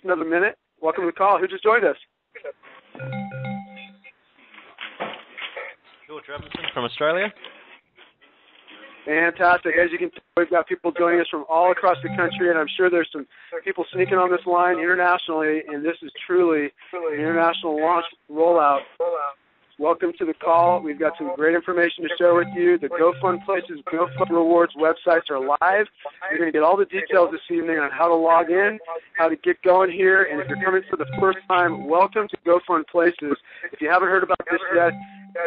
just another minute. Welcome to the call. Who just joined us? George Robinson from Australia. Fantastic. As you can tell, we've got people joining us from all across the country, and I'm sure there's some people sneaking on this line internationally, and this is truly an international launch rollout. Welcome to the call. We've got some great information to share with you. The GoFun Places, GoFun Rewards websites are live. You're going to get all the details this evening on how to log in, how to get going here, and if you're coming for the first time, welcome to GoFun Places. If you haven't heard about this yet,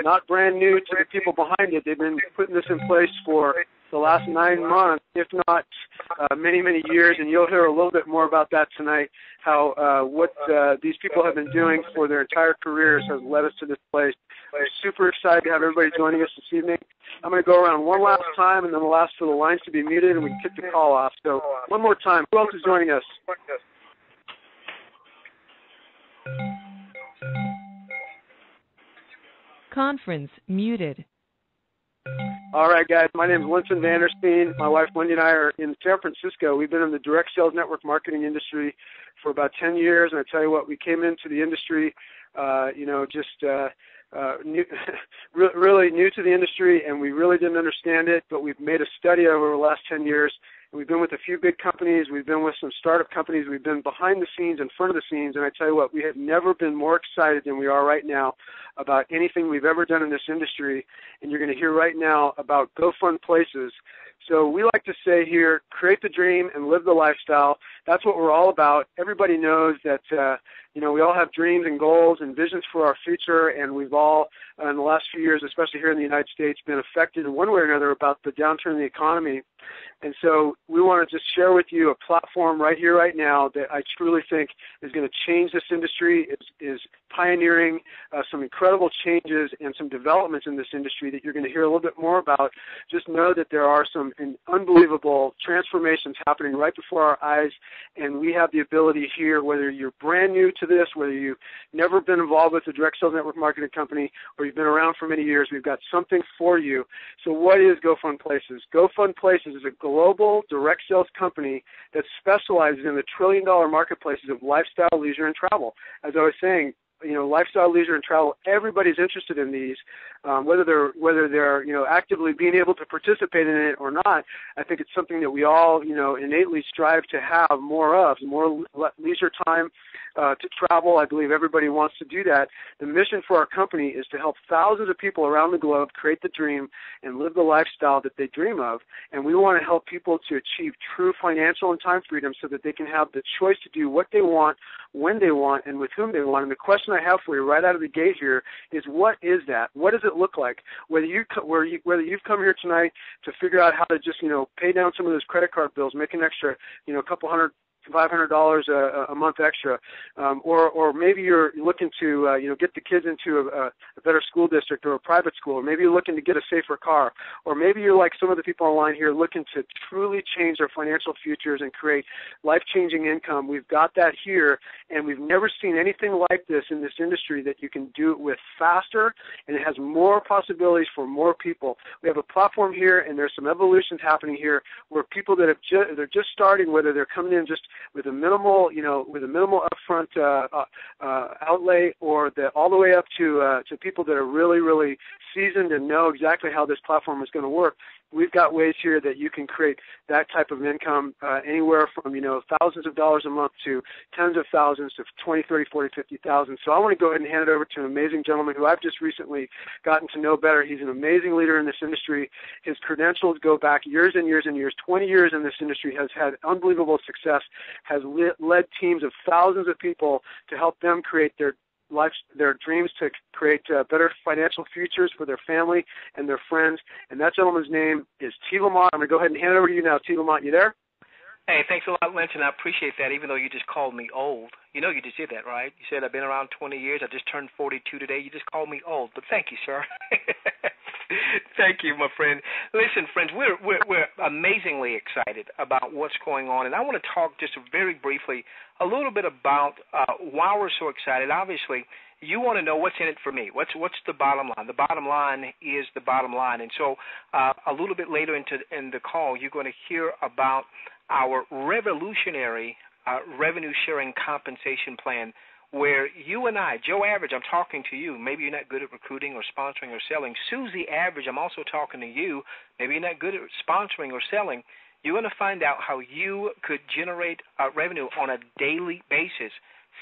not brand new to the people behind it. They've been putting this in place for the last 9 months, if not many, many years, and you'll hear a little bit more about that tonight, how what these people have been doing for their entire careers has led us to this place. We're super excited to have everybody joining us this evening. I'm going to go around one last time, and then we'll ask for the lines to be muted, and we can kick the call off. So one more time, who else is joining us? Conference muted. All right, guys. My name is Linton Vandersteen. My wife, Wendy, and I are in San Francisco. We've been in the direct sales network marketing industry for about 10 years, and I tell you what, we came into the industry, really new to the industry, and we really didn't understand it, but we've made a study over the last 10 years. We've been with a few big companies. We've been with some startup companies. We've been behind the scenes, in front of the scenes, and I tell you what, we have never been more excited than we are right now about anything we've ever done in this industry, and you're going to hear right now about GoFun Places. So we like to say here, create the dream and live the lifestyle. That's what we're all about. Everybody knows that, we all have dreams and goals and visions for our future, and we've all, in the last few years, especially here in the United States, been affected in one way or another about the downturn in the economy. And so we want to just share with you a platform right here, right now, that I truly think is going to change this industry, is pioneering some incredible changes and some developments in this industry that you're going to hear a little bit more about. Just know that there are some unbelievable transformations happening right before our eyes, and we have the ability here, whether you're brand new to this, whether you've never been involved with a direct sales network marketing company, or you've been around for many years, we've got something for you. So what is GoFun Places? GoFun Places is a global direct sales company that specializes in the trillion-dollar marketplaces of lifestyle, leisure, and travel. As I was saying, lifestyle, leisure, and travel, everybody's interested in these, whether they're actively being able to participate in it or not. I think it's something that we all, innately strive to have more of, more leisure time to travel. I believe everybody wants to do that. The mission for our company is to help thousands of people around the globe create the dream and live the lifestyle that they dream of, and we want to help people to achieve true financial and time freedom so that they can have the choice to do what they want, when they want, and with whom they want. And the question I have for you right out of the gate here is, what is that? What does it look like? Whether you've come here tonight to figure out how to just pay down some of those credit card bills, make an extra $200, $500 a month extra, or maybe you're looking to get the kids into a better school district or a private school, or maybe you're looking to get a safer car, or maybe you're like some of the people online here looking to truly change their financial futures and create life-changing income. We've got that here, and we've never seen anything like this in this industry that you can do it with faster, and it has more possibilities for more people. We have a platform here, and there's some evolutions happening here where people that they're just starting, whether they're coming in just with a minimal, upfront outlay, or all the way up to people that are really, really seasoned and know exactly how this platform is going to work. We've got ways here that you can create that type of income anywhere from, thousands of dollars a month to tens of thousands to 20, 30, 40, 50,000. So I want to go ahead and hand it over to an amazing gentleman who I've just recently gotten to know better. He's an amazing leader in this industry. His credentials go back years and years and years. 20 years in this industry, has had unbelievable success, has led teams of thousands of people to help them create their dreams, to create better financial futures for their family and their friends. And that gentleman's name is T. Lamont. I'm going to go ahead and hand it over to you now. T. Lamont, you there? Hey, thanks a lot, Linton. I appreciate that, even though you just called me old. You just did that, right? You said I've been around 20 years. I just turned 42 today. You just called me old. But thank you, sir. Thank you, my friend. Listen, friends, we're amazingly excited about what's going on, and I want to talk just very briefly a little bit about why we're so excited. Obviously, you want to know what's in it for me. What's the bottom line? The bottom line is the bottom line. And so a little bit later in the call, you're going to hear about our revolutionary revenue sharing compensation plan where you and I, Joe Average, I'm talking to you. Maybe you're not good at recruiting or sponsoring or selling. Susie Average, I'm also talking to you. Maybe you're not good at sponsoring or selling. You're going to find out how you could generate revenue on a daily basis,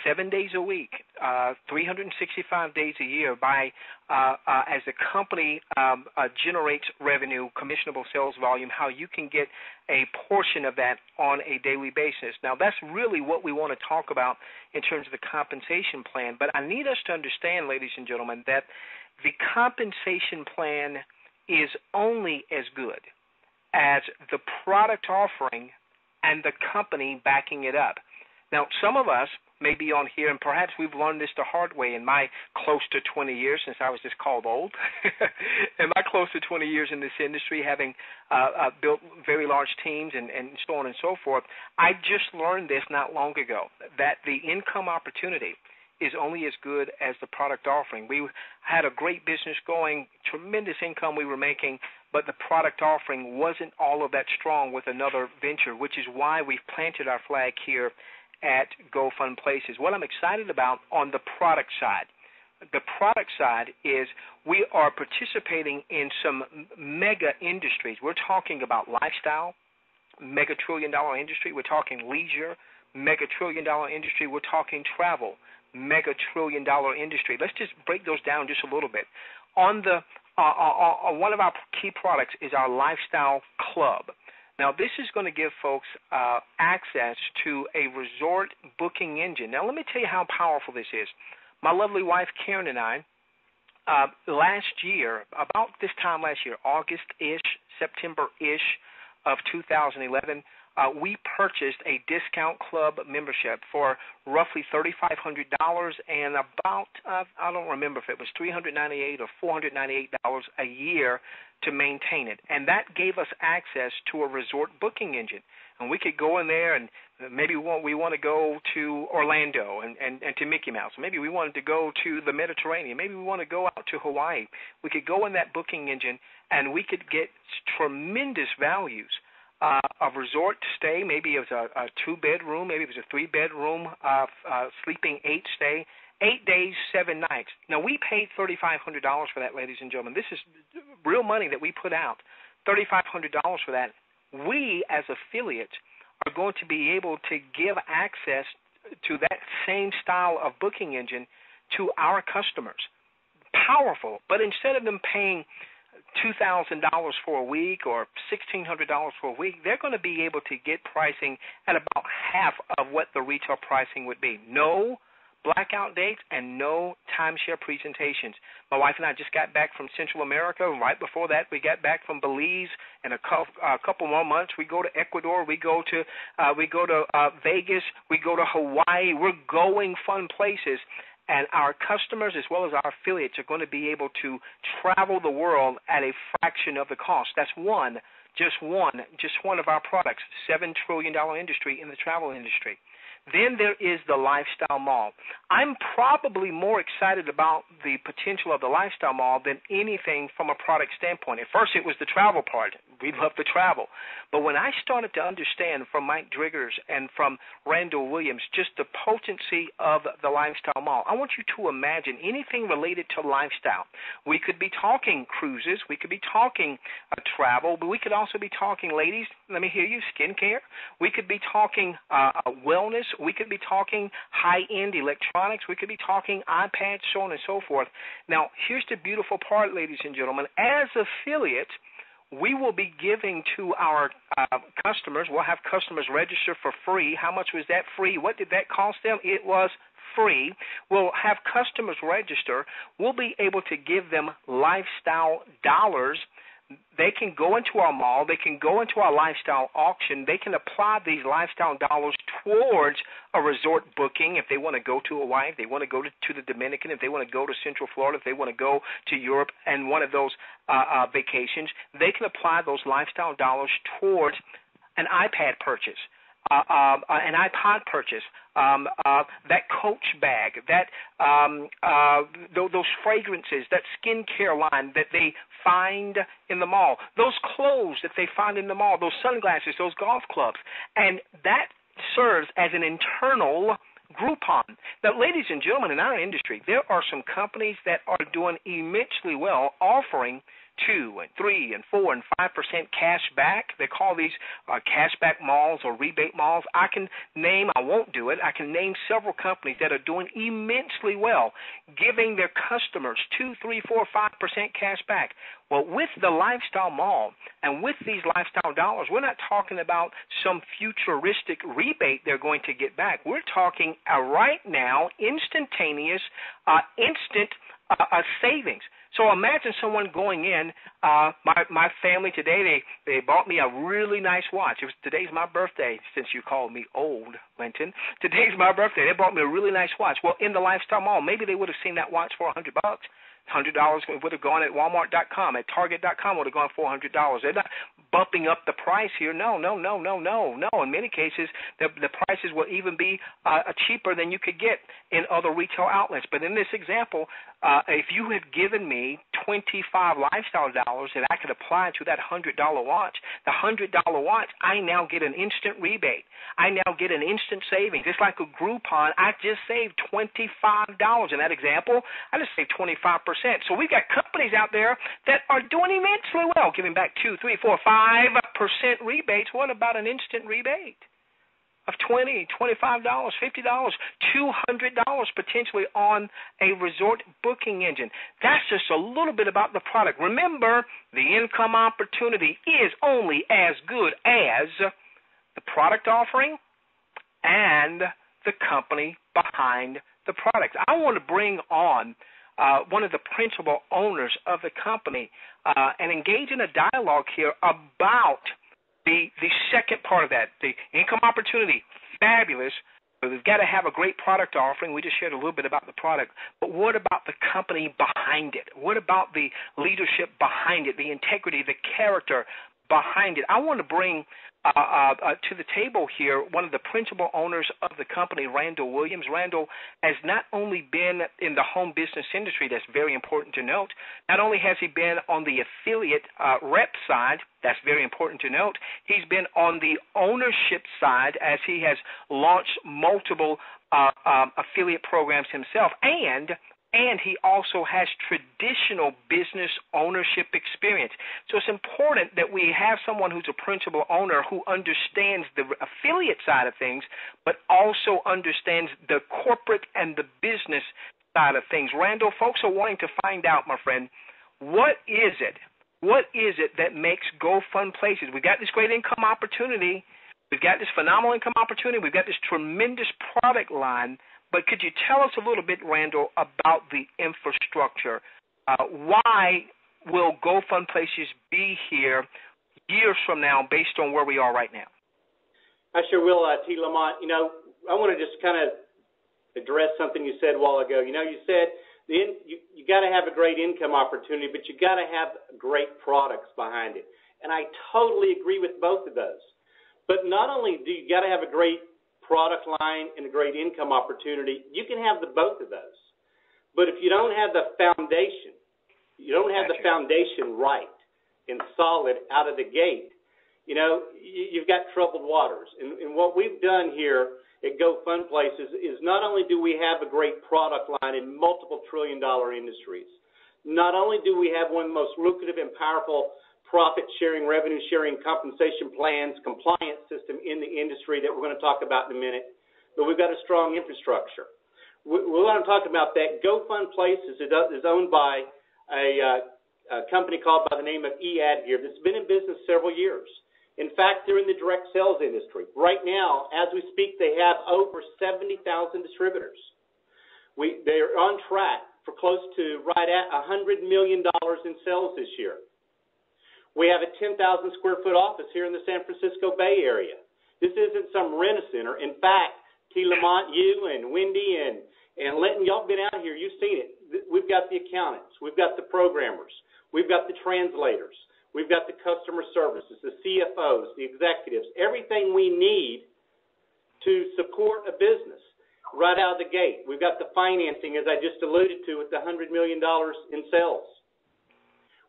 7 days a week, 365 days a year by as the company generates revenue, commissionable sales volume, how you can get a portion of that on a daily basis. Now, that's really what we want to talk about in terms of the compensation plan. But I need us to understand, ladies and gentlemen, that the compensation plan is only as good as the product offering and the company backing it up. Now, some of us may be on here, and perhaps we've learned this the hard way in my close to 20 years, since I was just called old, in my close to 20 years in this industry, having built very large teams and so on and so forth, I just learned this not long ago, that the income opportunity is only as good as the product offering. We had a great business going, tremendous income we were making, but the product offering wasn't all of that strong with another venture, which is why we've planted our flag here at GoFun Places. What I'm excited about on the product side, is we are participating in some mega industries. We're talking about lifestyle, mega trillion-dollar industry. We're talking leisure, mega trillion-dollar industry. We're talking travel, mega trillion-dollar industry. Let's just break those down just a little bit. On the one of our key products is our lifestyle club. Now, this is going to give folks access to a resort booking engine. Now, let me tell you how powerful this is. My lovely wife, Karen, and I, last year, about this time last year, August-ish, September-ish of 2011, we purchased a discount club membership for roughly $3,500 and about, I don't remember if it was $398 or $498 a year to maintain it. And that gave us access to a resort booking engine. And we could go in there and maybe we want to go to Orlando and to Mickey Mouse. Maybe we wanted to go to the Mediterranean. Maybe we want to go out to Hawaii. We could go in that booking engine and we could get tremendous values. A resort stay, maybe it was a 2-bedroom, maybe it was a 3-bedroom, sleeping 8 stay, 8 days, 7 nights. Now, we paid $3,500 for that, ladies and gentlemen. This is real money that we put out, $3,500 for that. We, as affiliates, are going to be able to give access to that same style of booking engine to our customers. Powerful, but instead of them paying $2,000 for a week or $1,600 for a week, they're going to be able to get pricing at about half of what the retail pricing would be. No blackout dates and no timeshare presentations. My wife and I just got back from Central America. Right before that, we got back from Belize. In a couple more months, we go to Ecuador. We go to Vegas. We go to Hawaii. We're going fun places. And our customers as well as our affiliates are going to be able to travel the world at a fraction of the cost. That's just one of our products, $7 trillion industry in the travel industry. Then there is the Lifestyle Mall. I'm probably more excited about the potential of the Lifestyle Mall than anything from a product standpoint. At first, it was the travel part. We love to travel. But when I started to understand from Mike Driggers and from Randal Williams just the potency of the Lifestyle Mall, I want you to imagine anything related to lifestyle. We could be talking cruises. We could be talking travel. But we could also be talking, ladies, let me hear you, skincare. We could be talking wellness. We could be talking high-end electronics. We could be talking iPads, so on and so forth. Now, here's the beautiful part, ladies and gentlemen. As affiliates, we will be giving to our customers. We'll have customers register for free. How much was that free? What did that cost them? It was free. We'll have customers register. We'll be able to give them lifestyle dollars. They can go into our mall. They can go into our lifestyle auction. They can apply these lifestyle dollars towards a resort booking if they want to go to Hawaii, if they want to go to the Dominican, if they want to go to Central Florida, if they want to go to Europe and one of those vacations. They can apply those lifestyle dollars towards an iPad purchase, an iPod purchase, that Coach bag, that those fragrances, that skincare line that they find in the mall, those clothes that they find in the mall, those sunglasses, those golf clubs. And that serves as an internal Groupon. Now, ladies and gentlemen, in our industry, there are some companies that are doing immensely well, offering 2% and 3% and 4% and 5% cash back. They call these cashback malls or rebate malls. I can name, I won't do it, I can name several companies that are doing immensely well, giving their customers 2%, 3%, 4%, 5% cash back. Well, with the Lifestyle Mall and with these Lifestyle Dollars, we're not talking about some futuristic rebate they're going to get back. We're talking right now, instantaneous, instant savings. So imagine someone going in, my family today, they bought me a really nice watch. Today's my birthday, since you called me old, Linton. Today's my birthday. They bought me a really nice watch. Well, in the Lifestyle Mall, maybe they would have seen that watch for $100. $100 would have gone at Walmart.com, at Target.com would have gone $400. They're not bumping up the price here. No. In many cases, the prices will even be cheaper than you could get in other retail outlets. But in this example, if you had given me 25 Lifestyle Dollars that I could apply to that $100 watch, the $100 watch, I now get an instant rebate. I now get an instant savings. It's like a Groupon. I just saved $25 in that example. I just saved 25%. So we've got companies out there that are doing immensely well, giving back 2%, 3%, 4%, 5% rebates. What about an instant rebate of $20, $25, $50, $200 potentially on a resort booking engine? That's just a little bit about the product. Remember, the income opportunity is only as good as the product offering and the company behind the product. I want to bring on one of the principal owners of the company and engage in a dialogue here about the second part of that, the income opportunity. Fabulous. But we've got to have a great product offering. We just shared a little bit about the product. But what about the company behind it? What about the leadership behind it, the integrity, the character behind it? I want to bring to the table here one of the principal owners of the company, Randal Williams. Randal has not only been in the home business industry, that's very important to note. Not only has he been on the affiliate rep side, that's very important to note. He's been on the ownership side as he has launched multiple affiliate programs himself, and he also has traditional business ownership experience. So it's important that we have someone who's a principal owner who understands the affiliate side of things, but also understands the corporate and the business side of things. Randal, folks are wanting to find out, my friend, what is it that makes GoFun Places? We've got this great income opportunity. We've got this phenomenal income opportunity. We've got this tremendous product line. But could you tell us a little bit, Randal, about the infrastructure? Why will GoFun Places be here years from now based on where we are right now? I sure will, T. Lamont. I want to just kind of address something you said a while ago. You said you got to have a great income opportunity, but you got to have great products behind it. And I totally agree with both of those. But not only do you got to have a great product line and a great income opportunity, you can have both of those. But if you don't have the foundation, right and solid out of the gate, you've got troubled waters. And what we've done here at GoFun Places is not only do we have a great product line in multiple trillion-dollar industries, not only do we have one of the most lucrative and powerful profit-sharing, revenue-sharing, compensation plans, compliance system in the industry that we're going to talk about in a minute, but we've got a strong infrastructure. We want to talk about that. GoFun Places is owned by a company called by the name of eAdgear that's been in business several years. In fact, they're in the direct sales industry. Right now, as we speak, they have over 70,000 distributors. They're on track for close to right at $100 million in sales this year. We have a 10,000 square foot office here in the San Francisco Bay Area. This isn't some rent-a-center. In fact, T. Lamont, you and Wendy and Linton, y'all been out here. You've seen it. We've got the accountants. We've got the programmers. We've got the translators. We've got the customer services, the CFOs, the executives, everything we need to support a business right out of the gate. We've got the financing, as I just alluded to, with the $100 million in sales.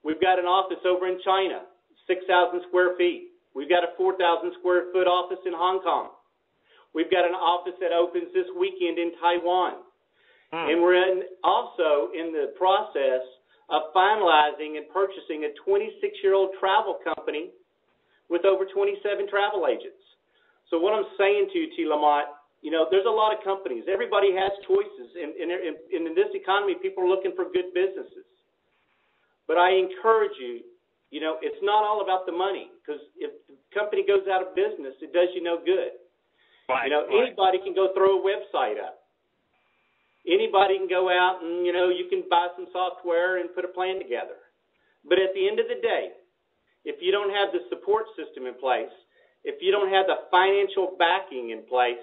We've got an office over in China, 6,000 square feet. We've got a 4,000 square foot office in Hong Kong. We've got an office that opens this weekend in Taiwan. And we're also in the process of finalizing and purchasing a 26-year-old travel company with over 27 travel agents. So what I'm saying to you, T. Lamont, there's a lot of companies. Everybody has choices. And in this economy, people are looking for good businesses. But I encourage you, it's not all about the money, because if the company goes out of business, it does you no good. Right, anybody can go throw a website up. Anybody can go out and, you can buy some software and put a plan together. But at the end of the day, if you don't have the support system in place, if you don't have the financial backing in place,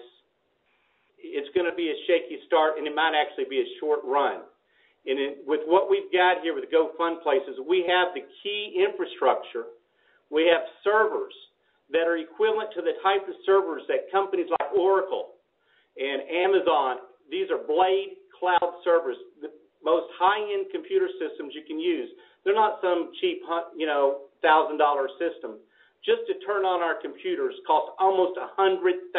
it's going to be a shaky start, and it might actually be a short run. And with what we've got here with the GoFun places, we have the key infrastructure. We have servers that are equivalent to the type of servers that companies like Oracle and Amazon, these are Blade cloud servers, the most high-end computer systems you can use. They're not some cheap, $1,000 system. Just to turn on our computers costs almost $100,000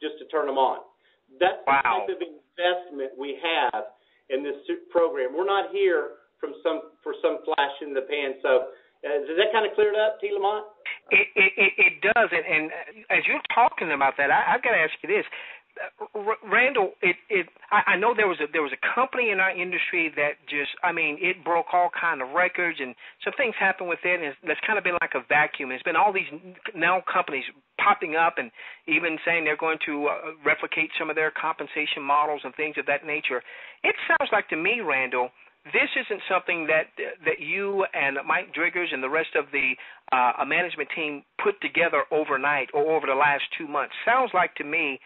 just to turn them on. That's the type of investment we have in this program. We're not here for some flash in the pan. So does that kind of clear it up, T. Lamont? It does. And as you're talking about that, I've got to ask you this. Randal, I know there was a company in our industry that it broke all kind of records, and some things happened with it, and that's kind of been like a vacuum. There's been all these now companies popping up and even saying they're going to replicate some of their compensation models and things of that nature. It sounds like to me, Randal, this isn't something that you and Mike Driggers and the rest of the management team put together overnight or over the last 2 months. Sounds like to me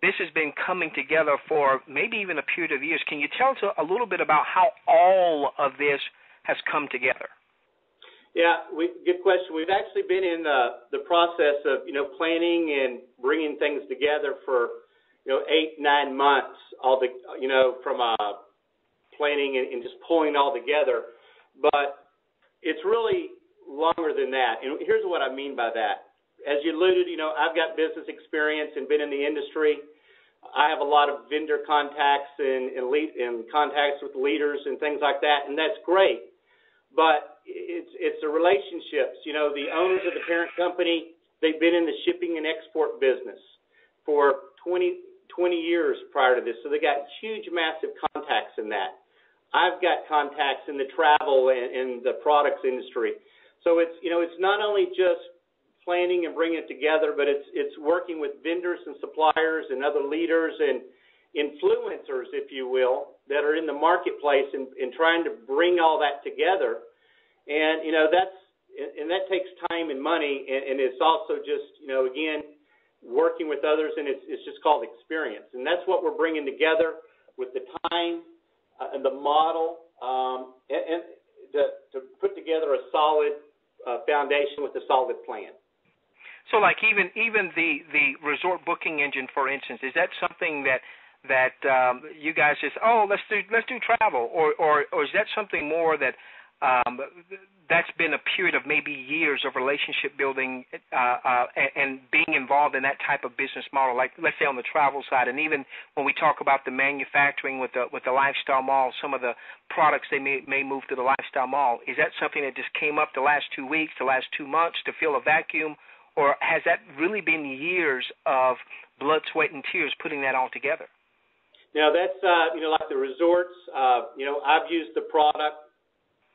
this has been coming together for maybe even a period of years. Can you tell us a little bit about how all of this has come together? Yeah, good question. We've actually been in the process of, planning and bringing things together for, 8-9 months, from planning and just pulling it all together. But it's really longer than that. And here's what I mean by that. As you alluded, I've got business experience and been in the industry. I have a lot of vendor contacts and contacts with leaders and things like that, and that's great. But it's the relationships. The owners of the parent company, they've been in the shipping and export business for 20 years prior to this, so they got huge, massive contacts in that. I've got contacts in the travel and the products industry. So it's not only just planning and bringing it together, but it's working with vendors and suppliers and other leaders and influencers, if you will, that are in the marketplace and trying to bring all that together. And that takes time and money, and it's also just again working with others, and it's just called experience. And that's what we're bringing together with the time and the model and to put together a solid foundation with a solid plan. So, like even the resort booking engine, for instance, is that something that you guys just let's do travel, or is that something more that that's been a period of maybe years of relationship building and being involved in that type of business model, like let's say on the travel side, and even when we talk about the manufacturing with the lifestyle mall, some of the products they may move to the lifestyle mall, is that something that just came up the last 2 weeks, the last 2 months to fill a vacuum? Or has that really been years of blood, sweat, and tears putting that all together? Now, that's, like the resorts, I've used the product,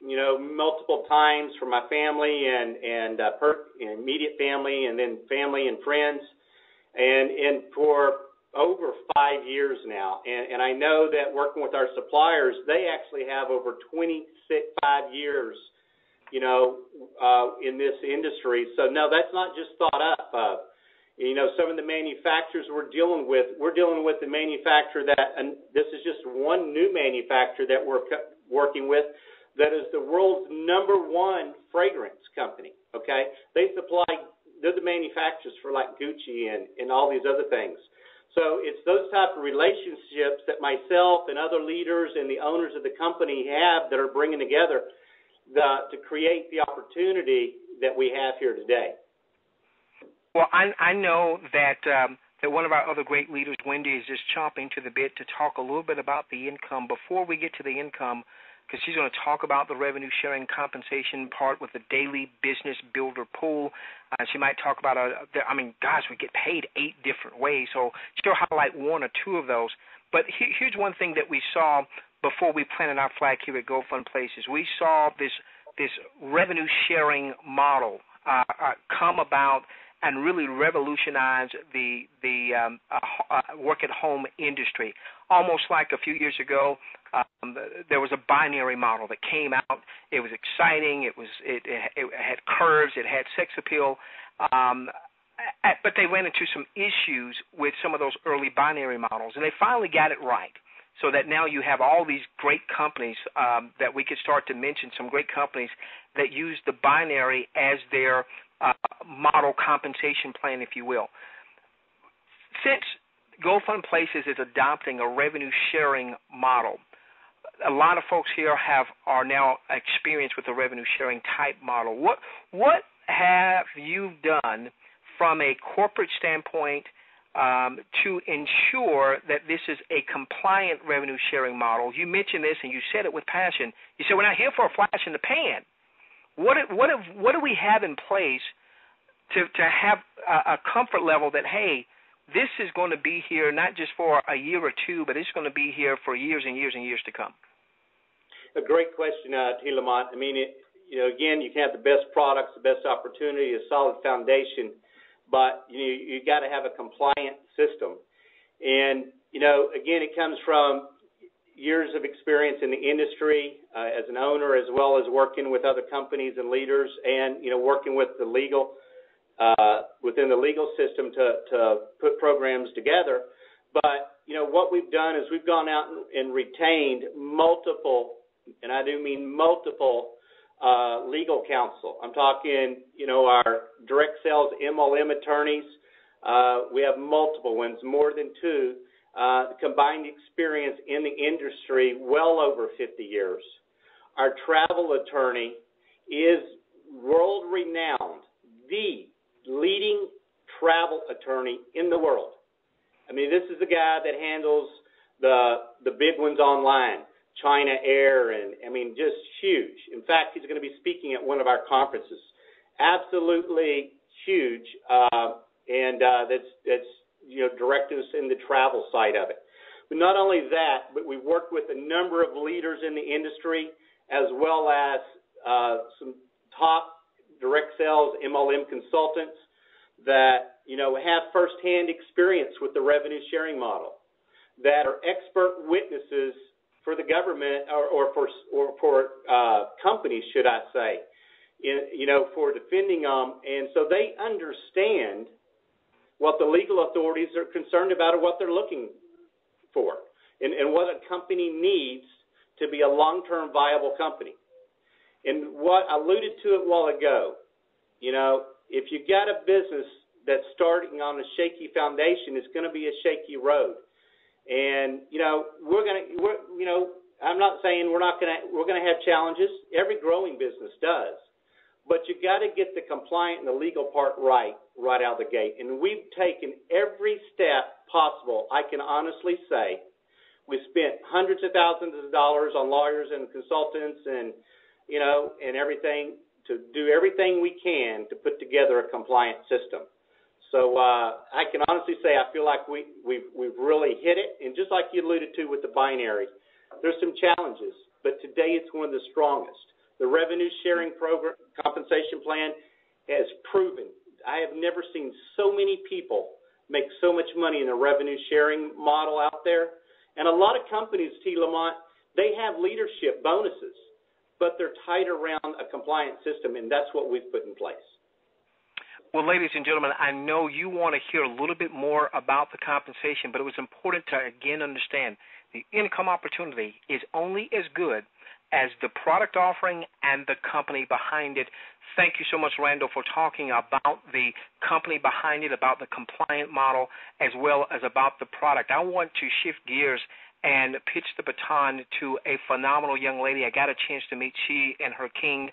multiple times for my family and immediate family, and then family and friends, and for over 5 years now. And I know that working with our suppliers, they actually have over 25 years in this industry. So, no, that's not just thought up. Some of the manufacturers we're dealing with the manufacturer and this is just one new manufacturer that we're working with that is the world's #1 fragrance company, okay? They're the manufacturers for like Gucci and all these other things. So it's those type of relationships that myself and other leaders and the owners of the company have that are bringing together to create the opportunity that we have here today. Well, I know that that one of our other great leaders, Wendy, is just chomping to the bit to talk a little bit about the income. Before we get to the income, because she's going to talk about the revenue sharing compensation part with the daily business builder pool. She might talk about, we get paid 8 different ways, so she'll highlight 1 or 2 of those. But here's one thing that we saw before we planted our flag here at GoFun Places. We saw this revenue sharing model come about and really revolutionize the work-at-home industry. Almost like a few years ago, there was a binary model that came out. It was exciting. It had curves. It had sex appeal. But they ran into some issues with some of those early binary models, and they finally got it right. So that now you have all these great companies that we could start to mention, some great companies that use the binary as their model compensation plan, if you will. Since GoFun Places is adopting a revenue sharing model, a lot of folks here are now experienced with the revenue sharing type model. What have you done from a corporate standpoint to ensure that this is a compliant revenue sharing model? You mentioned this and you said it with passion. You said we're not here for a flash in the pan. What do we have in place to have a comfort level that, hey, this is going to be here not just for a year or 2, but it's going to be here for years and years and years to come? A great question, T. Lamont. I mean, again, you can have the best products, the best opportunity, a solid foundation, but you got to have a compliant system. And, again, it comes from years of experience in the industry as an owner, as well as working with other companies and leaders, and working with the legal within the legal system to put programs together. But what we've done is we've gone out and retained multiple, and I do mean multiple, legal counsel. I'm talking our direct sales MLM attorneys. We have multiple ones, more than 2. Combined experience in the industry well over 50 years. Our travel attorney is world-renowned, the leading travel attorney in the world. I mean, this is the guy that handles the big ones online, China Air, and just huge. In fact, he's going to be speaking at one of our conferences. Absolutely huge, and that's directed us in the travel side of it. But not only that, but we've worked with a number of leaders in the industry, as well as some top direct sales MLM consultants that have firsthand experience with the revenue sharing model, that are expert witnesses for the government or for companies, should I say, for defending them, and so they understand what the legal authorities are concerned about or what they're looking for, and what a company needs to be a long-term viable company. And what I alluded to it a while ago, if you got a business that's starting on a shaky foundation, it's going to be a shaky road. And I'm not saying we're going to have challenges. Every growing business does. But you got to get the compliant and the legal part right out of the gate. And we've taken every step possible. I can honestly say we spent hundreds of thousands of dollars on lawyers and consultants and everything to do everything we can to put together a compliant system. So I can honestly say I feel like we've really hit it. And just like you alluded to with the binary, there's some challenges, but today it's one of the strongest. The revenue sharing program compensation plan has proven. I have never seen so many people make so much money in the revenue sharing model out there. And a lot of companies, T. Lamont, they have leadership bonuses, but they're tied around a compliant system, and that's what we've put in place. Well, ladies and gentlemen, I know you want to hear a little bit more about the compensation, but it was important to, again, understand the income opportunity is only as good as the product offering and the company behind it. Thank you so much, Randal, for talking about the company behind it, about the compliant model, as well as about the product. I want to shift gears and pitch the baton to a phenomenal young lady. I got a chance to meet she and her king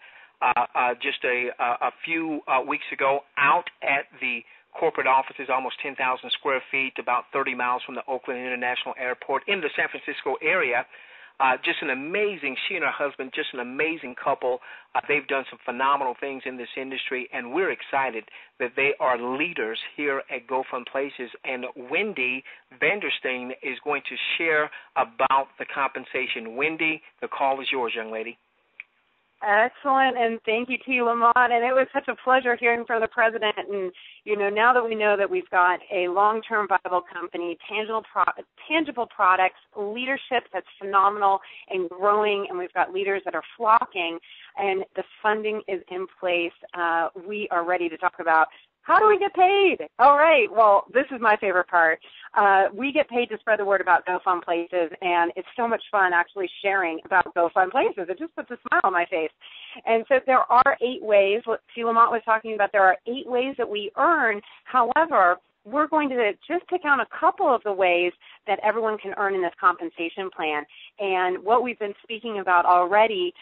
just a few weeks ago out at the corporate offices, almost 10,000 square feet, about 30 miles from the Oakland International Airport in the San Francisco area. Just an amazing, she and her husband, just an amazing couple. They've done some phenomenal things in this industry, and we're excited that they are leaders here at GoFun Places. And Wendy Vanderstein is going to share about the compensation. Wendy, the call is yours, young lady. Excellent, and thank you to you, Lamont. And it was such a pleasure hearing from the president. And, now that we know that we've got a long-term viable company, tangible products, leadership that's phenomenal and growing, and we've got leaders that are flocking, and the funding is in place, we are ready to talk about how do we get paid? All right, well, this is my favorite part. We get paid to spread the word about GoFun Places, and it's so much fun actually sharing about GoFun Places. It just puts a smile on my face. And so there are 8 ways. What Lamont was talking about, there are 8 ways that we earn. However, we're going to just pick out a couple of the ways that everyone can earn in this compensation plan. And what we've been speaking about already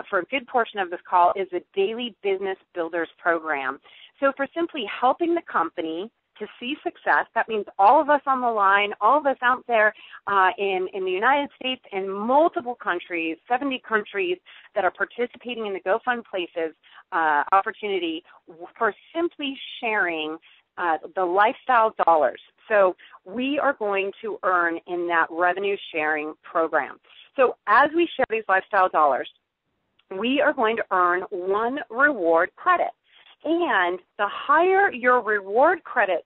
for a good portion of this call is the Daily Business Builders Program. So for simply helping the company to see success, that means all of us on the line, all of us out there in the United States and multiple countries, 70 countries that are participating in the GoFun Places opportunity for simply sharing the lifestyle dollars. So we are going to earn in that revenue sharing program. So as we share these lifestyle dollars, we are going to earn 1 reward credit. And the higher your reward credit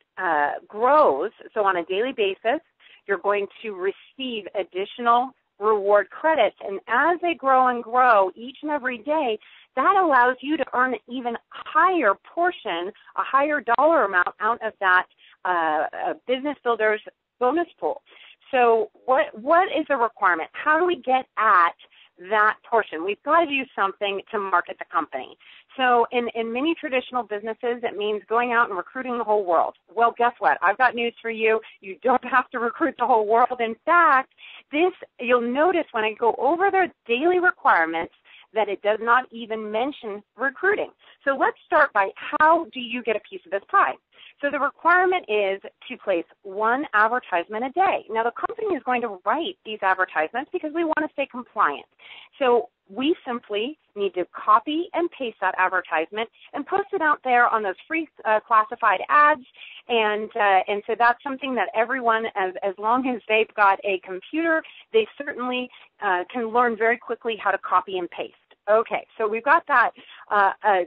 grows, so on a daily basis, you're going to receive additional reward credits. And as they grow and grow each and every day, that allows you to earn an even higher portion, a higher dollar amount out of that business builder's bonus pool. So what is the requirement? How do we get at that portion? We've got to do something to market the company. So in many traditional businesses, it means going out and recruiting the whole world. Well, guess what? I've got news for you. You don't have to recruit the whole world. In fact, you'll notice when I go over the daily requirements that it does not even mention recruiting. So let's start by how do you get a piece of this pie? So the requirement is to place 1 advertisement a day. Now, the company is going to write these advertisements because we want to stay compliant. So we simply need to copy and paste that advertisement and post it out there on those free classified ads. And so that's something that everyone, as long as they've got a computer, they certainly can learn very quickly how to copy and paste. Okay, so we've got that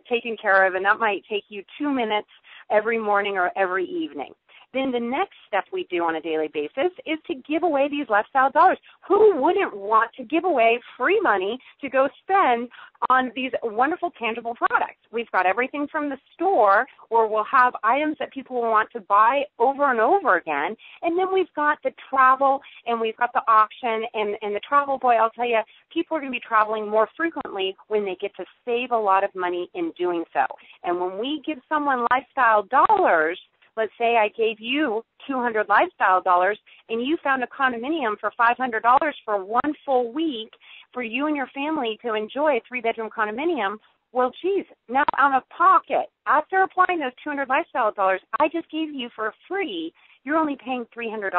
taken care of, and that might take you 2 minutes every morning or every evening. Then the next step we do on a daily basis is to give away these lifestyle dollars. Who wouldn't want to give away free money to go spend on these wonderful tangible products? We've got everything from the store where we'll have items that people will want to buy over and over again. And then we've got the travel and we've got the auction and the travel. Boy, I'll tell you, people are going to be traveling more frequently when they get to save a lot of money in doing so. And when we give someone lifestyle dollars, let's say I gave you 200 lifestyle dollars and you found a condominium for $500 for 1 full week for you and your family to enjoy a 3-bedroom condominium. Well, geez, now out of pocket, after applying those 200 lifestyle dollars I just gave you for free, you're only paying $300.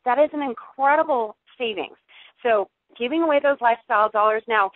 That is an incredible savings. So giving away those lifestyle dollars. Now,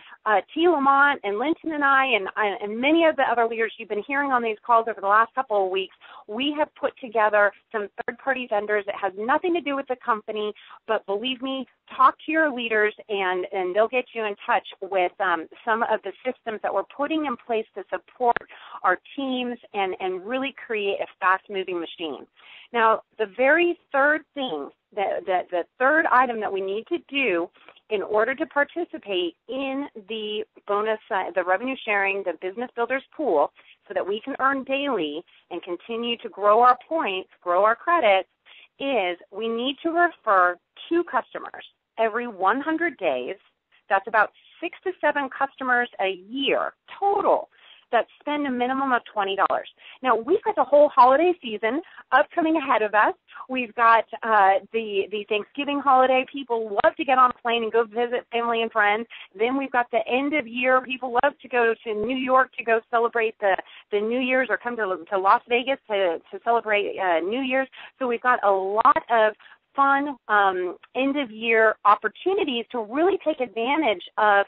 T. Lamont and Linton and I and many of the other leaders you've been hearing on these calls over the last couple of weeks, we have put together some third-party vendors that has nothing to do with the company, but believe me, talk to your leaders and they'll get you in touch with some of the systems that we're putting in place to support our teams and really create a fast-moving machine. Now, the very third thing, the third item that we need to do in order to participate in the bonus, the revenue sharing, the business builders pool, so that we can earn daily and continue to grow our points, grow our credits, is we need to refer 2 customers every 100 days. That's about 6 to 7 customers a year total that spend a minimum of $20. Now, we've got the whole holiday season upcoming ahead of us. We've got the Thanksgiving holiday. People love to get on a plane and go visit family and friends. Then we've got the end of year. People love to go to New York to go celebrate the New Year's, or come to Las Vegas to celebrate New Year's. So we've got a lot of fun end-of-year opportunities to really take advantage of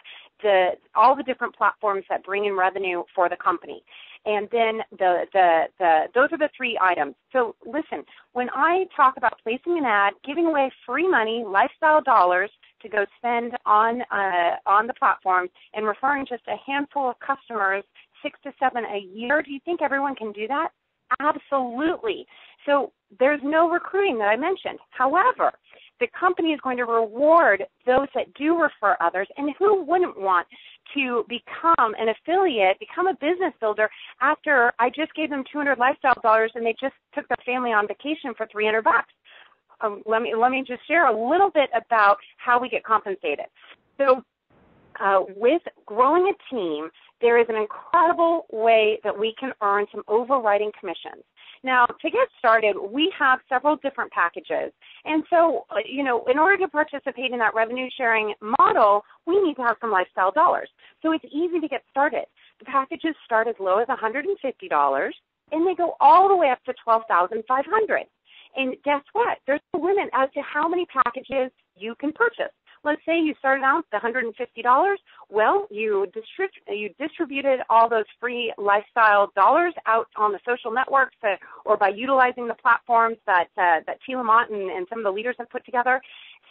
all the different platforms that bring in revenue for the company. And then those are the three items. So listen, when I talk about placing an ad, giving away free money, lifestyle dollars to go spend on the platform, and referring just a handful of customers, 6 to 7 a year, do you think everyone can do that? Absolutely. So there's no recruiting that I mentioned. However, the company is going to reward those that do refer others, and who wouldn't want to become an affiliate, become a business builder after I just gave them $200 lifestyle dollars and they just took their family on vacation for $300? Let me just share a little bit about how we get compensated. So with growing a team, there is an incredible way that we can earn some overriding commissions. Now, to get started, we have several different packages. And so, in order to participate in that revenue sharing model, we need to have some lifestyle dollars. So it's easy to get started. The packages start as low as $150, and they go all the way up to $12,500. And guess what? There's a limit as to how many packages you can purchase. Let's say you started out with $150. Well, you distributed all those free lifestyle dollars out on the social networks or by utilizing the platforms that T. Lamont and some of the leaders have put together.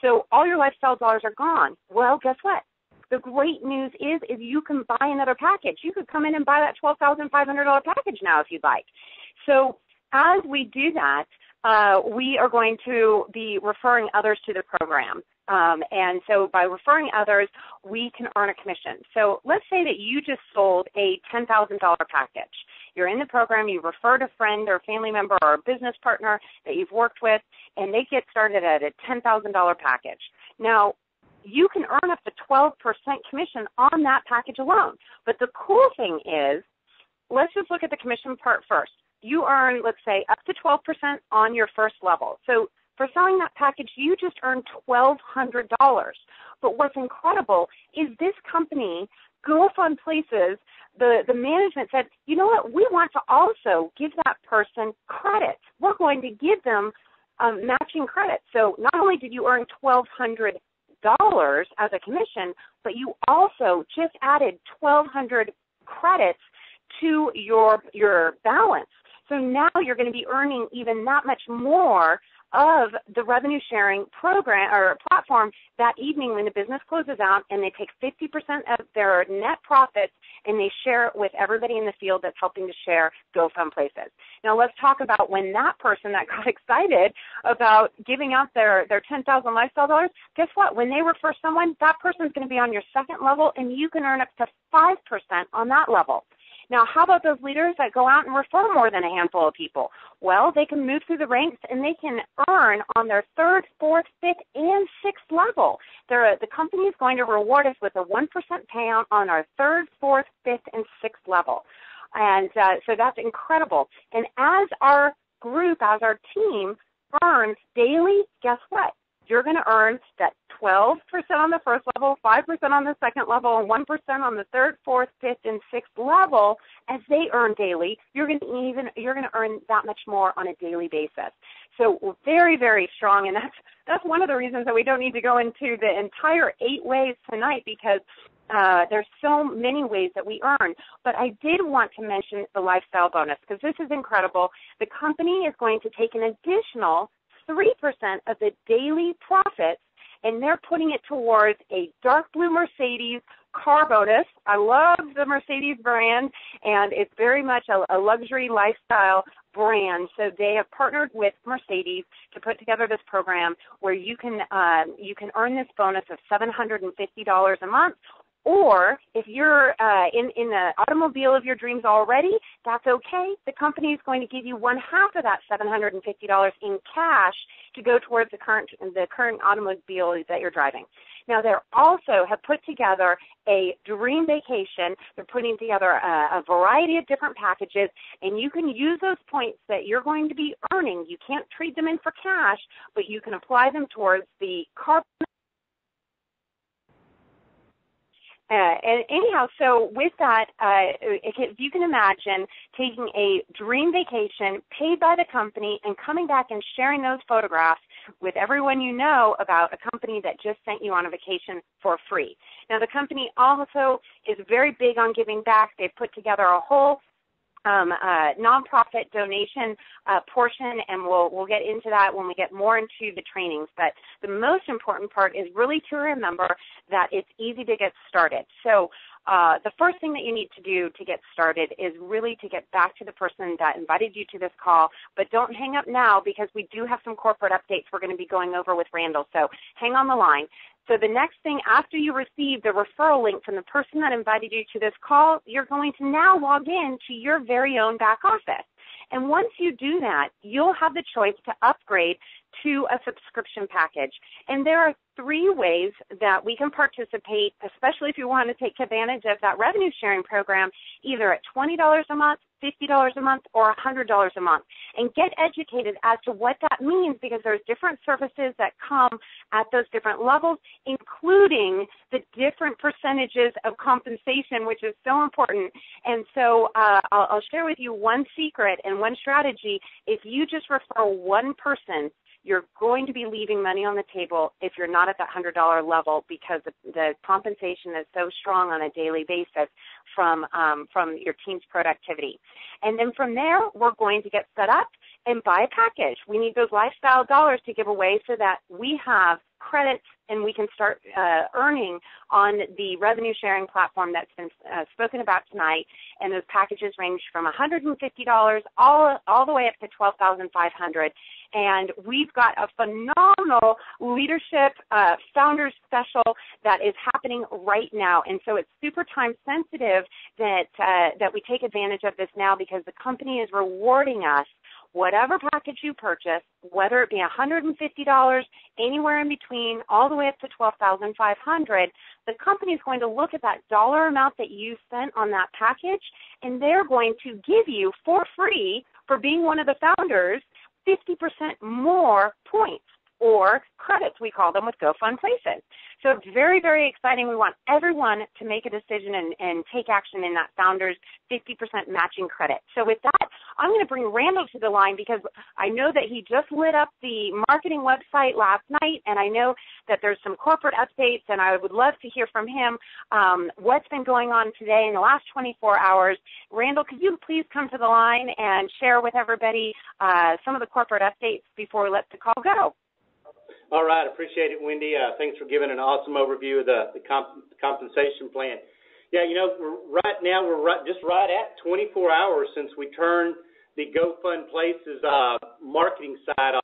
So all your lifestyle dollars are gone. Well, guess what? The great news is you can buy another package. You could come in and buy that $12,500 package now if you'd like. So as we do that, we are going to be referring others to the program. And so by referring others, we can earn a commission. So let's say that you just sold a $10,000 package. You're in the program, you referred a friend or family member or a business partner that you've worked with, and they get started at a $10,000 package. Now, you can earn up to 12% commission on that package alone. But the cool thing is, let's just look at the commission part first. You earn, let's say, up to 12% on your first level. So for selling that package, you just earned $1,200. But what's incredible is this company, GoFun Places, the management said, you know what, we want to also give that person credit. We're going to give them matching credit. So not only did you earn $1,200 as a commission, but you also just added 1,200 credits to your balance. So now you're going to be earning even that much more of the revenue sharing program or platform that evening when the business closes out, and they take 50% of their net profits and they share it with everybody in the field that's helping to share GoFun Places. Now let's talk about when that person that got excited about giving out their 10,000 lifestyle dollars, guess what? When they refer someone, that person's going to be on your second level, and you can earn up to 5% on that level. Now, how about those leaders that go out and refer more than a handful of people? Well, they can move through the ranks, and they can earn on their third, fourth, fifth, and sixth level. The company is going to reward us with a 1% payout on our third, fourth, fifth, and sixth level. And so that's incredible. And as our group, as our team earns daily, guess what? You're going to earn that 12% on the first level, 5% on the second level, and 1% on the third, fourth, fifth, and sixth level. As they earn daily, you're going to earn that much more on a daily basis. So very, very strong, and that's one of the reasons that we don't need to go into the entire 8 ways tonight, because there's so many ways that we earn. But I did want to mention the lifestyle bonus, because this is incredible. The company is going to take an additional 3% of the daily profits, and they're putting it towards a dark blue Mercedes car bonus. I love the Mercedes brand, and it's very much a luxury lifestyle brand. So they have partnered with Mercedes to put together this program where you can earn this bonus of $750 a month, Or if you're in the automobile of your dreams already, that's okay. The company is going to give you one half of that $750 in cash to go towards the current automobile that you're driving. Now, they also have put together a dream vacation. They're putting together a variety of different packages, and you can use those points that you're going to be earning. You can't trade them in for cash, but you can apply them towards the carbon. And anyhow, so with that, if you can imagine taking a dream vacation paid by the company and coming back and sharing those photographs with everyone you know about a company that just sent you on a vacation for free. Now, the company also is very big on giving back. They've put together a whole nonprofit donation portion, and we'll get into that when we get more into the trainings. But the most important part is really to remember that it's easy to get started. So the first thing that you need to do to get started is really to get back to the person that invited you to this call, but don't hang up now because we do have some corporate updates we're going to be going over with Randal. So hang on the line. So the next thing after you receive the referral link from the person that invited you to this call, you're going to now log in to your very own back office. And once you do that, you'll have the choice to upgrade to a subscription package. And there are 3 ways that we can participate, especially if you want to take advantage of that revenue sharing program, either at $20 a month, $50 a month, or $100 a month. And get educated as to what that means, because there's different services that come at those different levels, including the different percentages of compensation, which is so important. And so I'll share with you one secret and one strategy. If you just refer one person, you're going to be leaving money on the table if you're not at that $100 level, because the compensation is so strong on a daily basis from your team's productivity. And then from there, we're going to get set up and buy a package. We need those lifestyle dollars to give away so that we have credits and we can start earning on the revenue sharing platform that's been spoken about tonight. And those packages range from $150 all the way up to $12,500. And we've got a phenomenal leadership founders special that is happening right now. And so it's super time sensitive that we take advantage of this now, because the company is rewarding us. Whatever package you purchase, whether it be $150, anywhere in between, all the way up to $12,500, the company is going to look at that dollar amount that you spent on that package, and they're going to give you for free, for being one of the founders, 50% more points, or credits, we call them, with GoFun places. So it's very, very exciting. We want everyone to make a decision and take action in that founder's 50% matching credit. So with that, I'm going to bring Randal to the line, because I know that he just lit up the marketing website last night, and I know that there's some corporate updates, and I would love to hear from him what's been going on today in the last 24 hours. Randal, could you please come to the line and share with everybody some of the corporate updates before we let the call go? All right, appreciate it, Wendy. Thanks for giving an awesome overview of the compensation plan. Yeah, you know, right now we're just right at 24 hours since we turned the GoFun Places marketing side off.